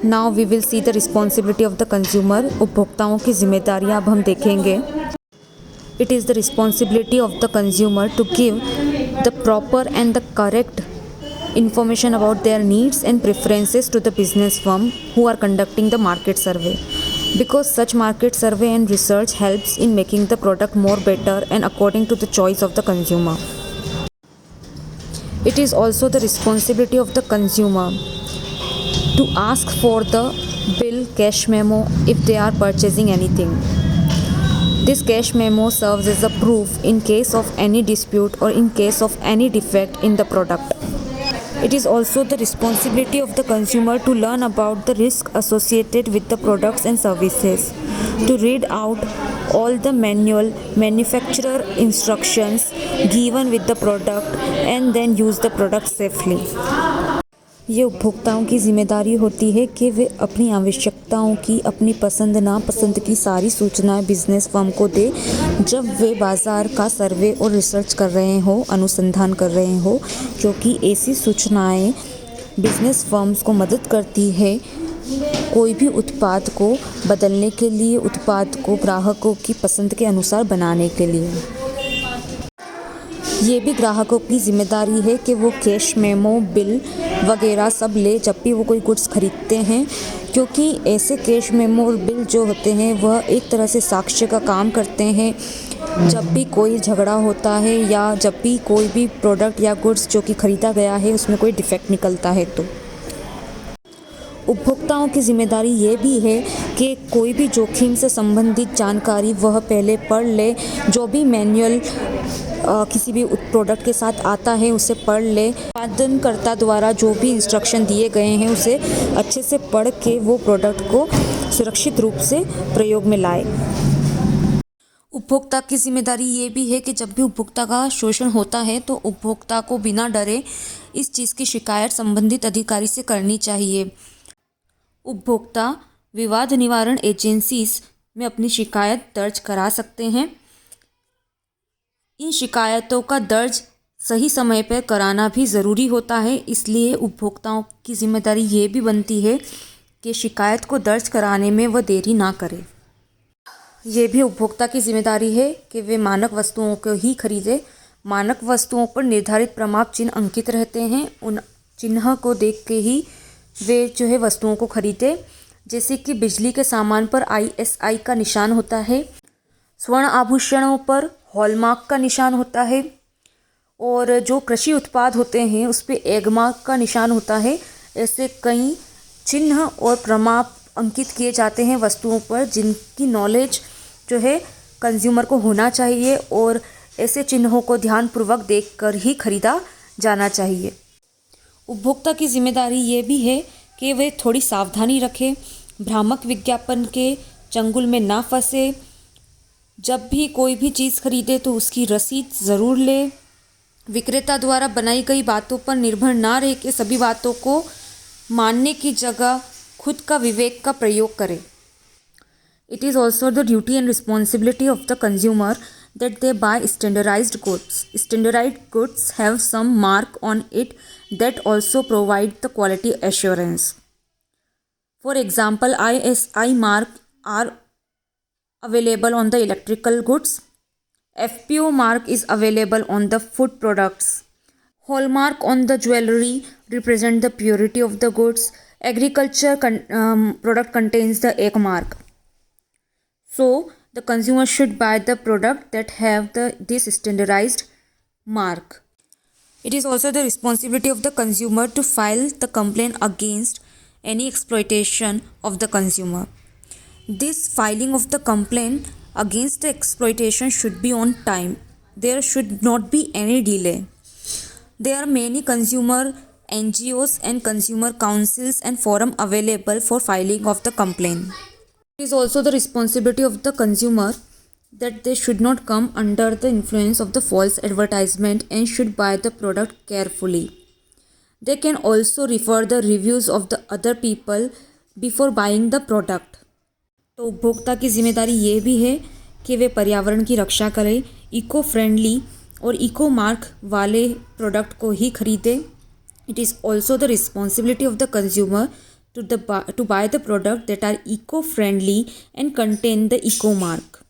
Now we will see the responsibility of the consumer. उपभोक्ताओं की जिम्मेदारियां अब हम देखेंगे। It is the responsibility of the consumer to give the proper and the correct information about their needs and preferences to the business firm who are conducting the market survey, because such market survey and research helps in making the product more better and according to the choice of the consumer. It is also the responsibility of the consumer to ask for the bill cash memo if they are purchasing anything. This cash memo serves as a proof in case of any dispute or in case of any defect in the product. It is also the responsibility of the consumer to learn about the risk associated with the products and services, to read out all the manual manufacturer instructions given with the product and then use the product safely. ये उपभोक्ताओं की जिम्मेदारी होती है कि वे अपनी आवश्यकताओं की, अपनी पसंद नापसंद की सारी सूचनाएं बिजनेस फर्म को दे जब वे बाज़ार का सर्वे और रिसर्च कर रहे हो, अनुसंधान कर रहे हो, क्योंकि ऐसी सूचनाएं बिजनेस फर्म्स को मदद करती है कोई भी उत्पाद को बदलने के लिए, उत्पाद को ग्राहकों की पसंद के अनुसार बनाने के लिए। ये भी ग्राहकों की जिम्मेदारी है कि वो कैश मेमो, बिल वगैरह सब ले जब भी वो कोई गुड्स खरीदते हैं, क्योंकि ऐसे कैश मेमो और बिल जो होते हैं वह एक तरह से साक्ष्य का काम करते हैं। जब भी कोई झगड़ा होता है या जब भी कोई भी प्रोडक्ट या गुड्स जो कि ख़रीदा गया है उसमें कोई डिफेक्ट निकलता है, तो उपभोक्ताओं की जिम्मेदारी ये भी है कि कोई भी जोखिम से संबंधित जानकारी वह पहले पढ़ ले, जो भी मैनुअल किसी भी प्रोडक्ट के साथ आता है उसे पढ़ ले, उत्पादनकर्ता द्वारा जो भी इंस्ट्रक्शन दिए गए हैं उसे अच्छे से पढ़ के वो प्रोडक्ट को सुरक्षित रूप से प्रयोग में लाए। उपभोक्ता की जिम्मेदारी ये भी है कि जब भी उपभोक्ता का शोषण होता है तो उपभोक्ता को बिना डरे इस चीज़ की शिकायत संबंधित अधिकारी से करनी चाहिए। उपभोक्ता विवाद निवारण एजेंसीज में अपनी शिकायत दर्ज करा सकते हैं। इन शिकायतों का दर्ज सही समय पर कराना भी ज़रूरी होता है, इसलिए उपभोक्ताओं की जिम्मेदारी ये भी बनती है कि शिकायत को दर्ज कराने में वह देरी ना करे। ये भी उपभोक्ता की जिम्मेदारी है कि वे मानक वस्तुओं को ही खरीदें। मानक वस्तुओं पर निर्धारित प्रमाप चिन्ह अंकित रहते हैं, उन चिन्ह को देख के ही वे जो है वस्तुओं को खरीदें। जैसे कि बिजली के सामान पर ISI का निशान होता है, स्वर्ण आभूषणों पर हॉलमार्क का निशान होता है, और जो कृषि उत्पाद होते हैं उस पर एगमार्क का निशान होता है। ऐसे कई चिन्ह और प्रमाप अंकित किए जाते हैं वस्तुओं पर, जिनकी नॉलेज जो है कंज्यूमर को होना चाहिए और ऐसे चिन्हों को ध्यानपूर्वक देखकर ही खरीदा जाना चाहिए। उपभोक्ता की जिम्मेदारी ये भी है कि वे थोड़ी सावधानी रखें, भ्रामक विज्ञापन के चंगुल में ना फंसे। जब भी कोई भी चीज़ खरीदे तो उसकी रसीद ज़रूर ले। विक्रेता द्वारा बनाई गई बातों पर निर्भर ना रह के सभी बातों को मानने की जगह खुद का विवेक का प्रयोग करें। It is also the duty and responsibility of the consumer that they buy standardized goods. Standardized goods have some mark on it that also provide the quality assurance. For example, ISI mark are available on the electrical goods. FPO mark is available on the food products. Hallmark on the jewelry represent the purity of the goods. Agriculture product contains the egg mark. So the consumer should buy the product that have this standardized mark. It is also the responsibility of the consumer to file the complaint against any exploitation of the consumer. This filing of the complaint against the exploitation should be on time. There should not be any delay. There are many consumer NGOs and consumer councils and forum available for filing of the complaint. It is also the responsibility of the consumer that they should not come under the influence of the false advertisement and should buy the product carefully. They can also refer the reviews of the other people before buying the product. तो उपभोक्ता की जिम्मेदारी ये भी है कि वे पर्यावरण की रक्षा करें, इको फ्रेंडली और इको मार्क वाले प्रोडक्ट को ही खरीदें। It is also the responsibility of the consumer to buy the product that are eco-friendly and contain the eco mark.